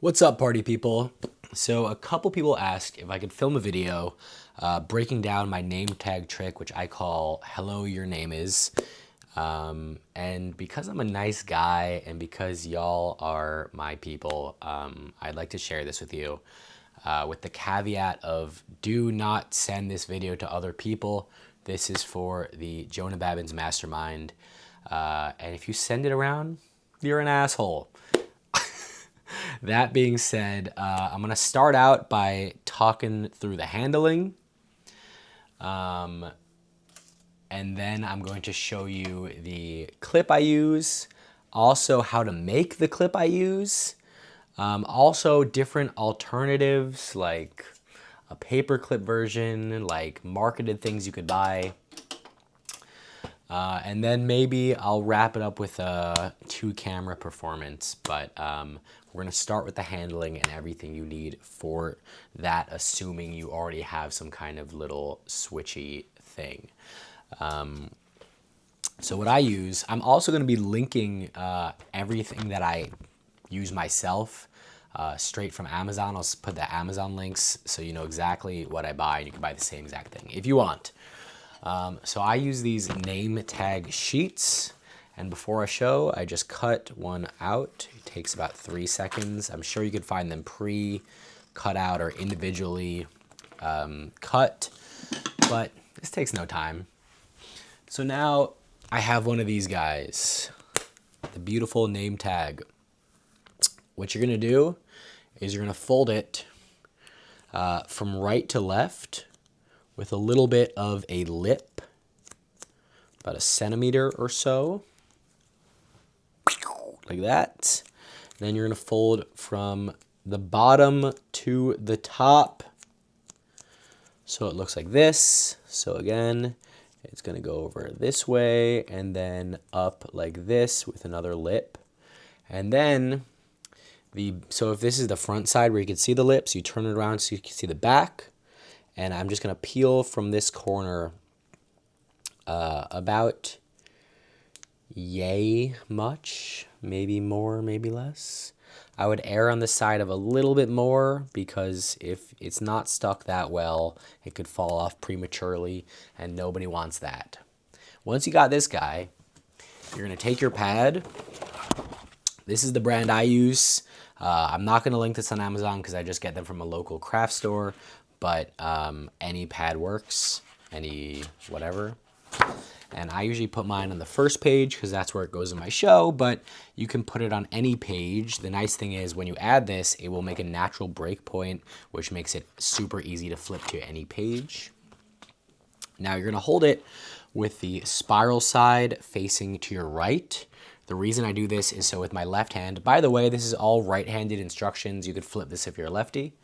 What's up, party people? So a couple people asked if I could film a video breaking down my name tag trick, which I call "Hello, your name is." And because I'm a nice guy and because y'all are my people, I'd like to share this with you with the caveat of do not send this video to other people. This is for the Jonah Babbins Mastermind. And if you send it around, you're an asshole. That being said, I'm going to start out by talking through the handling. And then I'm going to show you the clip I use, also how to make the clip I use, also different alternatives like a paperclip version, like marketed things you could buy. And then maybe I'll wrap it up with a 2-camera performance, but we're going to start with the handling and everything you need for that, assuming you already have some kind of little switchy thing. So what I use, I'm also going to be linking everything that I use myself straight from Amazon. I'll put the Amazon links so you know exactly what I buy, and you can buy the same exact thing if you want. So I use these name tag sheets, and before I show, I just cut one out. It takes about 3 seconds. I'm sure you could find them pre-cut out or individually cut, but this takes no time. So now I have one of these guys, the beautiful name tag. What you're gonna do is you're gonna fold it from right to left with a little bit of a lip, about 1 centimeter or so, like that. Then you're gonna fold from the bottom to the top, so it looks like this. So again, it's gonna go over this way and then up like this with another lip. And then, so if this is the front side where you can see the lips, you turn it around so you can see the back. And I'm just going to peel from this corner about yay much, maybe more, maybe less. I would err on the side of a little bit more because if it's not stuck that well, it could fall off prematurely, and nobody wants that. Once you got this guy, you're going to take your pad. This is the brand I use. I'm not going to link this on Amazon because I just get them from a local craft store. But any pad works, any whatever. And I usually put mine on the first page because that's where it goes in my show, but you can put it on any page. The nice thing is when you add this, it will make a natural breakpoint, which makes it super easy to flip to any page. Now you're gonna hold it with the spiral side facing to your right. The reason I do this is so with my left hand, by the way, this is all right-handed instructions. You could flip this if you're a lefty.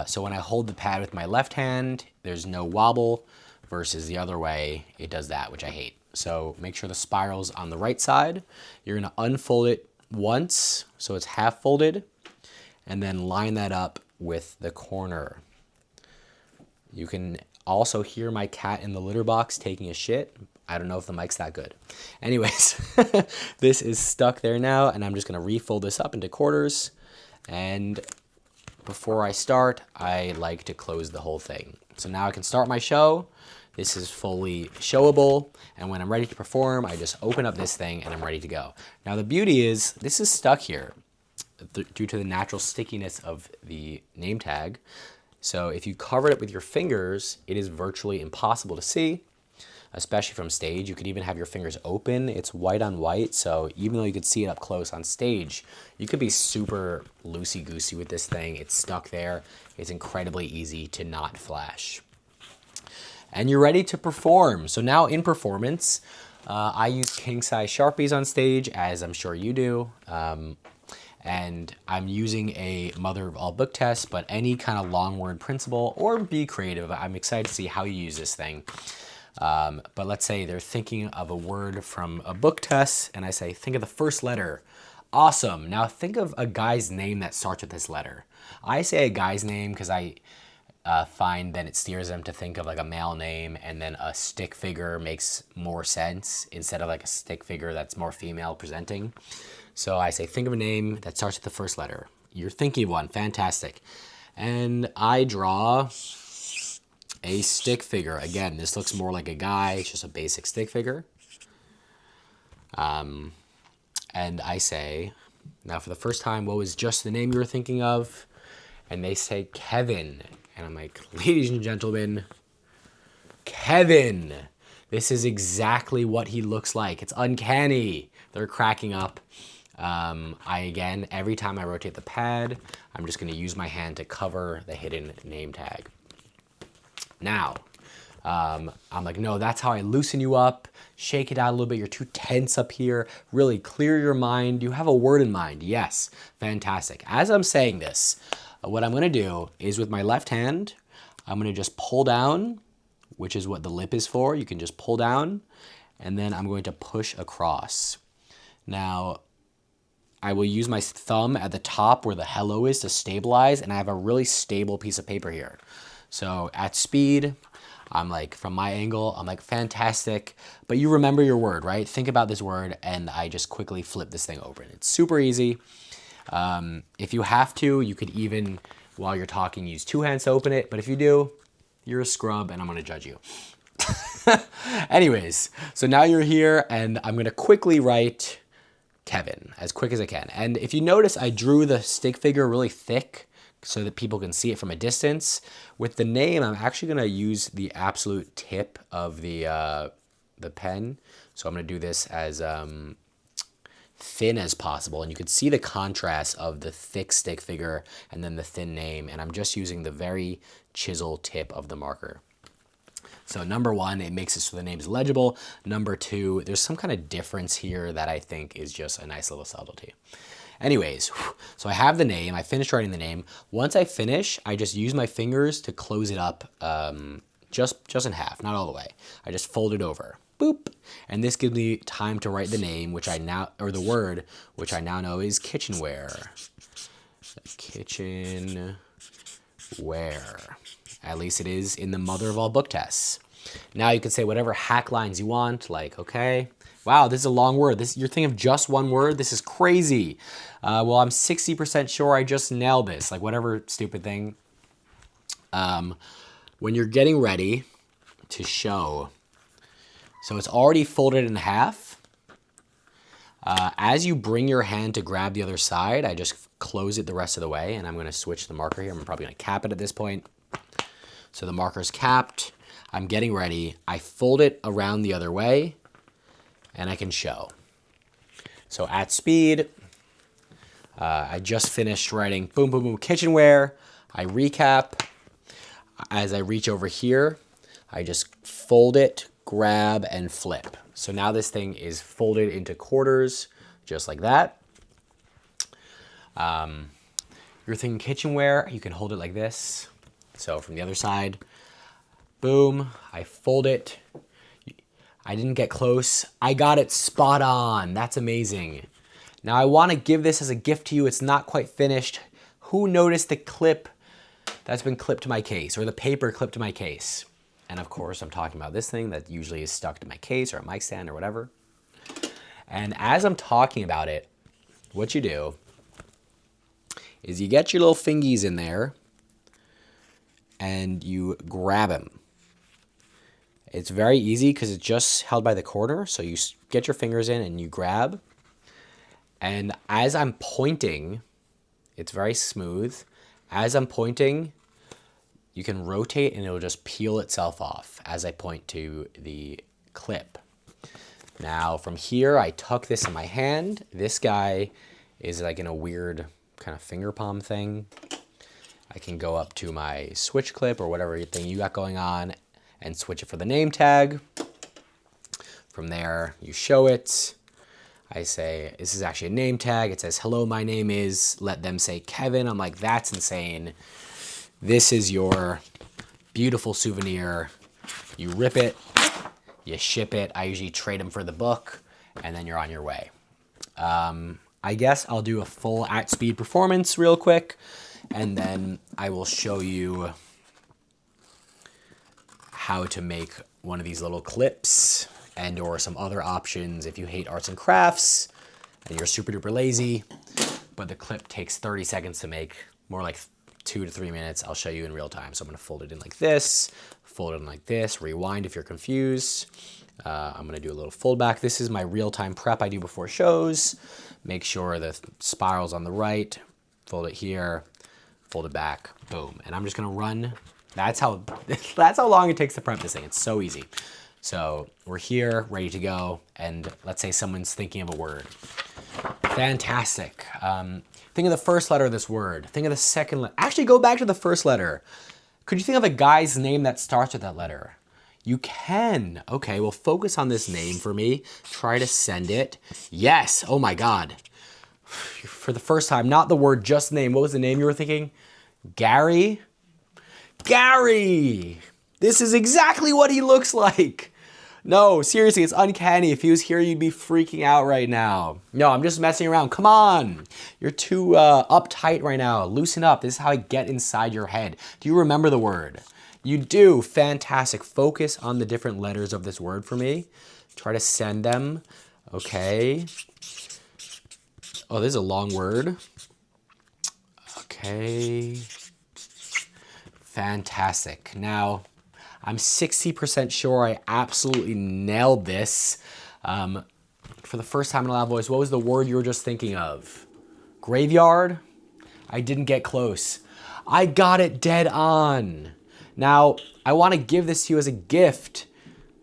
So when I hold the pad with my left hand, there's no wobble, versus the other way, it does that, which I hate. So make sure the spiral's on the right side. You're gonna unfold it once, so it's half folded, and then line that up with the corner. You can also hear my cat in the litter box taking a shit. I don't know if the mic's that good. Anyways, this is stuck there now, and I'm just gonna refold this up into quarters, and before I start, I like to close the whole thing. So now I can start my show. This is fully showable. And when I'm ready to perform, I just open up this thing and I'm ready to go. Now the beauty is this is stuck here due to the natural stickiness of the name tag. So if you cover it with your fingers, it is virtually impossible to see, especially from stage. You could even have your fingers open. It's white on white, so even though you could see it up close on stage, you could be super loosey-goosey with this thing. It's stuck there. It's incredibly easy to not flash. And you're ready to perform. So now in performance, I use king-size Sharpies on stage, as I'm sure you do. And I'm using a mother of all book tests, but any kind of long word principle, or be creative. I'm excited to see how you use this thing. But let's say they're thinking of a word from a book test, and I say, think of the first letter. Awesome. Now think of a guy's name that starts with this letter. I say a guy's name because I find that it steers them to think of like a male name, and then a stick figure makes more sense instead of like a stick figure that's more female presenting. So I say, think of a name that starts with the first letter. You're thinking of one, fantastic. And I draw a stick figure. Again, this looks more like a guy, it's just a basic stick figure. And I say, now for the first time, what was just the name you were thinking of? And they say Kevin. And I'm like, ladies and gentlemen, Kevin. This is exactly what he looks like. It's uncanny. They're cracking up. Again, every time I rotate the pad, I'm just going to use my hand to cover the hidden name tag. Now, I'm like, no, that's how I loosen you up. Shake it out a little bit. You're too tense up here. Really clear your mind. You have a word in mind. Yes, fantastic. As I'm saying this, what I'm going to do is with my left hand, I'm going to just pull down, which is what the lip is for. You can just pull down, and then I'm going to push across. Now, I will use my thumb at the top where the hello is to stabilize, and I have a really stable piece of paper here. So at speed, I'm like, from my angle, I'm like, fantastic. But you remember your word, right? Think about this word, and I just quickly flip this thing open. It's super easy. If you have to, you could even, while you're talking, use two hands to open it. But if you do, you're a scrub, and I'm going to judge you. Anyways, so now you're here, and I'm going to quickly write Kevin as quick as I can. And if you notice, I drew the stick figure really thick so that people can see it from a distance. With the name, I'm actually going to use the absolute tip of the pen. So I'm going to do this as thin as possible. And you can see the contrast of the thick stick figure and then the thin name. And I'm just using the very chisel tip of the marker. So number one, it makes it so the name is legible. Number two, there's some kind of difference here that I think is just a nice little subtlety. Anyways, so I have the name. I finished writing the name. Once I finish, I just use my fingers to close it up just in half, not all the way. I just fold it over. Boop. And this gives me time to write the name, which I now, or the word, which I now know is kitchenware. Kitchenware. At least it is in the mother of all book tests. Now you can say whatever hack lines you want, like, okay, wow, this is a long word. You're thinking of just one word? This is crazy. Well, I'm 60% sure I just nailed this. Like, whatever stupid thing. When you're getting ready to show, so it's already folded in half. As you bring your hand to grab the other side, I just close it the rest of the way, and I'm going to switch the marker here. I'm probably going to cap it at this point. So the marker's capped. I'm getting ready. I fold it around the other way, and I can show. So at speed, I just finished writing boom, boom, boom, kitchenware. I recap. As I reach over here, I just fold it, grab, and flip. So now this thing is folded into quarters, just like that. You're thinking kitchenware, you can hold it like this. So from the other side, boom, I fold it. I didn't get close. I got it spot on. That's amazing. Now I want to give this as a gift to you. It's not quite finished. Who noticed the clip that's been clipped to my case, or the paper clipped to my case? And of course, I'm talking about this thing that usually is stuck to my case or a mic stand or whatever. And as I'm talking about it, what you do is you get your little fingies in there and you grab them. It's very easy because it's just held by the corner. So you get your fingers in and you grab. And as I'm pointing, it's very smooth. As I'm pointing, you can rotate and it'll just peel itself off as I point to the clip. Now from here, I tuck this in my hand. This guy is like in a weird kind of finger palm thing. I can go up to my switch clip or whatever thing you got going on and switch it for the name tag. From there, you show it. I say, this is actually a name tag. It says, hello, my name is, let them say Kevin. I'm like, that's insane. This is your beautiful souvenir. You rip it, you ship it. I usually trade them for the book, and then you're on your way. I guess I'll do a full at speed performance real quick, and then I will show you how to make one of these little clips and or some other options if you hate arts and crafts and you're super duper lazy, but the clip takes 30 seconds to make, more like 2 to 3 minutes. I'll show you in real time. So I'm gonna fold it in like this, fold it in like this, rewind if you're confused. I'm gonna do a little fold back. This is my real-time prep I do before shows. Make sure the spiral's on the right, fold it here, fold it back, boom. And I'm just gonna run. That's how long it takes to prep this thing. It's so easy. So we're here, ready to go. And let's say someone's thinking of a word. Fantastic. Think of the first letter of this word. Think of the second letter. Actually, go back to the first letter. Could you think of a guy's name that starts with that letter? You can. Okay, well, focus on this name for me. Try to send it. Yes. Oh my God. For the first time, not the word, just name. What was the name you were thinking? Gary? Gary! This is exactly what he looks like. No, seriously, it's uncanny. If he was here, you'd be freaking out right now. No, I'm just messing around. Come on. You're too uptight right now. Loosen up. This is how I get inside your head. Do you remember the word? You do. Fantastic. Focus on the different letters of this word for me. Try to send them. Okay. Oh, this is a long word. Okay. Fantastic. Now, I'm 60% sure I absolutely nailed this. For the first time in a loud voice, what was the word you were just thinking of? Graveyard? I didn't get close. I got it dead on. Now, I want to give this to you as a gift.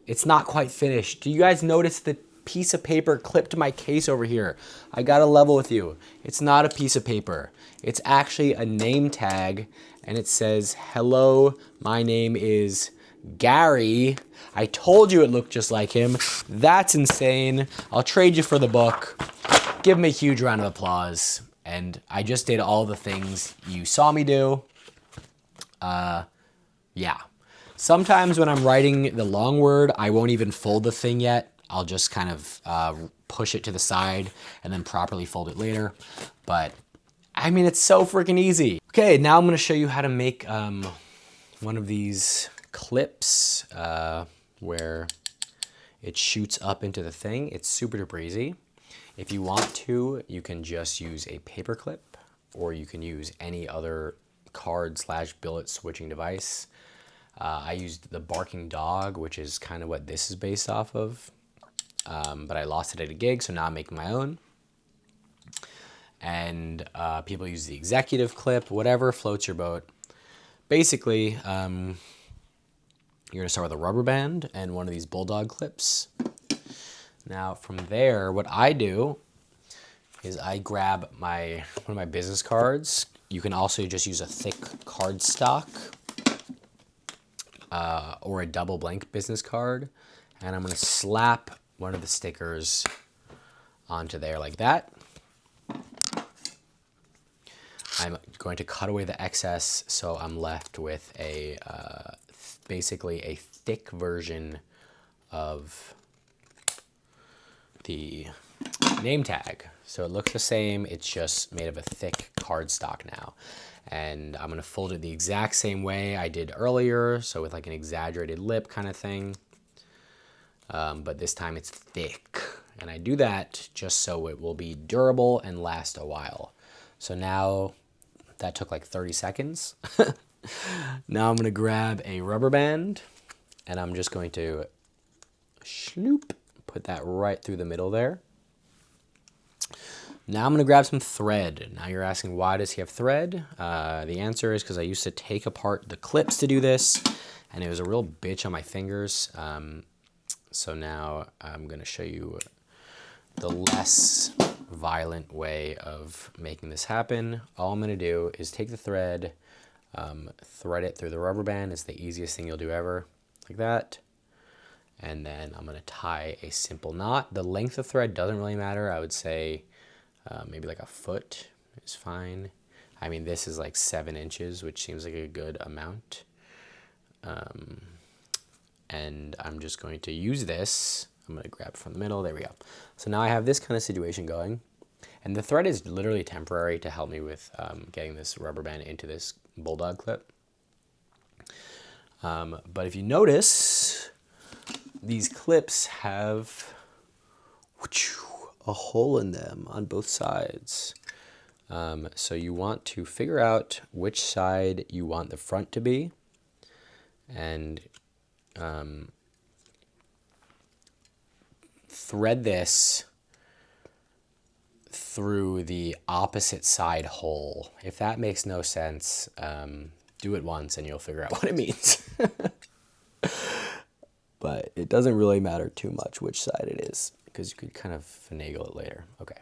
It's not quite finished. Do you guys notice the piece of paper clipped to my case over here? I got to level with you. It's not a piece of paper. It's actually a name tag, and it says, "Hello, my name is Gary." I told you it looked just like him. That's insane. I'll trade you for the book. Give him a huge round of applause. And I just did all the things you saw me do. Yeah. Sometimes when I'm writing the long word, I won't even fold the thing yet. I'll just kind of push it to the side and then properly fold it later. But I mean, it's so freaking easy. Okay, now I'm gonna show you how to make one of these clips where it shoots up into the thing. It's super duper easy. If you want to, you can just use a paper clip, or you can use any other card/billet switching device. I used the Barking Dog, which is kind of what this is based off of. But I lost it at a gig, so now I'm making my own. And people use the executive clip, whatever floats your boat. Basically, you're gonna start with a rubber band and one of these bulldog clips. Now from there, what I do is I grab one of my business cards. You can also just use a thick cardstock or a double blank business card. And I'm gonna slap one of the stickers onto there like that. I'm going to cut away the excess, so I'm left with a basically a thick version of the name tag. So it looks the same, it's just made of a thick cardstock now. And I'm gonna fold it the exact same way I did earlier, so with like an exaggerated lip kind of thing. But this time it's thick. And I do that just so it will be durable and last a while. So now, that took like 30 seconds. Now I'm gonna grab a rubber band and I'm just going to shloop, put that right through the middle there. Now I'm gonna grab some thread. Now you're asking, why does he have thread? The answer is because I used to take apart the clips to do this, and it was a real bitch on my fingers. So now I'm gonna show you the less violent way of making this happen. All I'm gonna do is take the thread, thread it through the rubber band. It's the easiest thing you'll do ever, like that. And then I'm gonna tie a simple knot. The length of thread doesn't really matter. I would say maybe like a foot is fine. I mean, this is like 7 inches, which seems like a good amount. And I'm just going to use this. I'm gonna grab it from the middle, there we go. So now I have this kind of situation going. And the thread is literally temporary to help me with getting this rubber band into this bulldog clip. But if you notice, these clips have a hole in them on both sides. So you want to figure out which side you want the front to be, and thread this through the opposite side hole. If that makes no sense, do it once and you'll figure out what it means. But it doesn't really matter too much which side it is, because you could kind of finagle it later. Okay,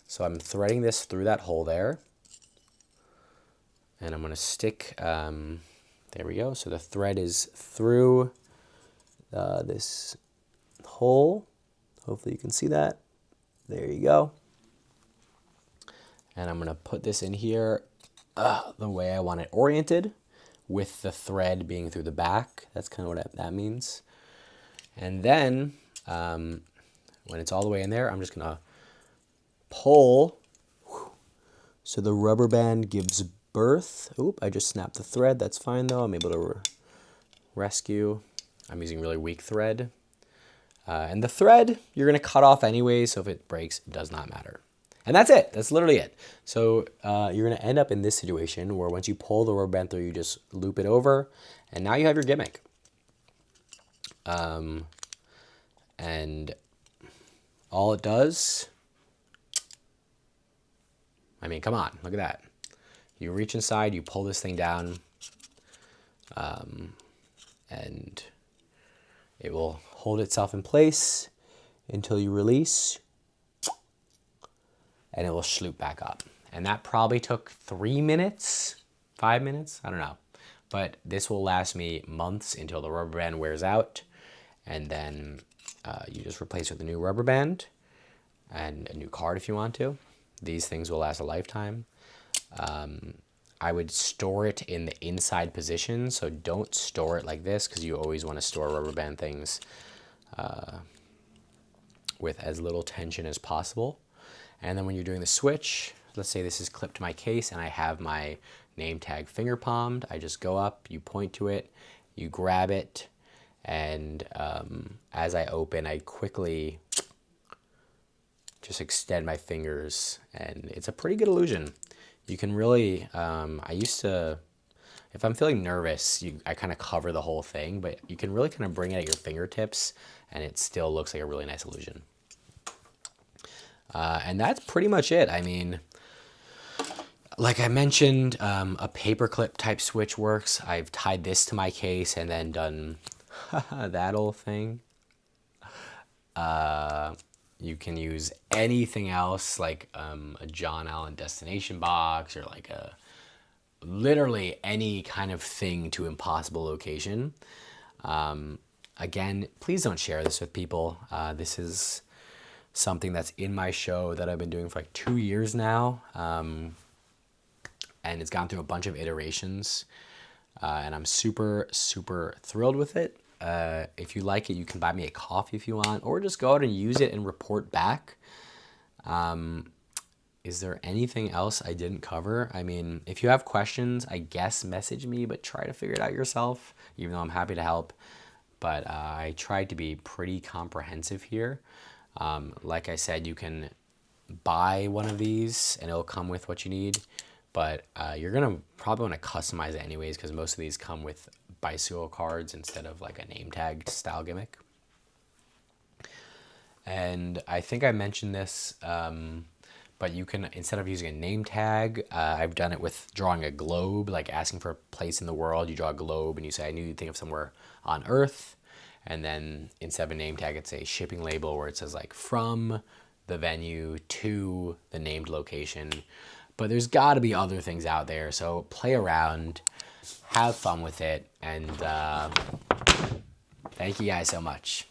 so I'm threading this through that hole there, and I'm going to stick, there we go. So the thread is through this hole. Hopefully you can see that. There you go. And I'm going to put this in here the way I want it oriented, with the thread being through the back. That's kind of what that means. And then when it's all the way in there, I'm just going to pull. So the rubber band gives birth. Oop, I just snapped the thread. That's fine though. I'm able to rescue. I'm using really weak thread. And the thread, you're going to cut off anyway, so if it breaks, it does not matter. And that's it. That's literally it. So you're going to end up in this situation where once you pull the rubber band through, you just loop it over, and now you have your gimmick. And all it does, I mean, come on, look at that. You reach inside, you pull this thing down, and it will hold itself in place until you release, and it will sloop back up. And that probably took 3 minutes, 5 minutes, I don't know. But this will last me months until the rubber band wears out, and then you just replace it with a new rubber band and a new card if you want to. These things will last a lifetime. I would store it in the inside position, so don't store it like this, because you always want to store rubber band things with as little tension as possible. And then when you're doing the switch, let's say this is clipped to my case and I have my name tag finger palmed, I just go up, you point to it, you grab it, and as I open, I quickly just extend my fingers, and it's a pretty good illusion. You can really, I used to, if I'm feeling nervous, I kind of cover the whole thing, but you can really kind of bring it at your fingertips, and it still looks like a really nice illusion. And that's pretty much it. I mean, like I mentioned, a paperclip type switch works. I've tied this to my case and then done that old thing. You can use anything else, like a John Allen destination box, or like literally any kind of thing to impossible location. Again, please don't share this with people. This is something that's in my show that I've been doing for like 2 years now. And it's gone through a bunch of iterations. And I'm super, super thrilled with it. If you like it, you can buy me a coffee if you want, or just go out and use it and report back. Is there anything else I didn't cover? I mean, if you have questions, I guess message me, but try to figure it out yourself, even though I'm happy to help. But I tried to be pretty comprehensive here. Like I said, you can buy one of these and it'll come with what you need, but you're gonna probably want to customize it anyways, because most of these come with bicycle cards instead of like a name tag style gimmick. And I think I mentioned this, but you can, instead of using a name tag, I've done it with drawing a globe, like asking for a place in the world. You draw a globe and you say, I need to think of somewhere on Earth. And then instead of a name tag, it's a shipping label where it says like from the venue to the named location. But there's got to be other things out there. So play around, have fun with it, and thank you guys so much.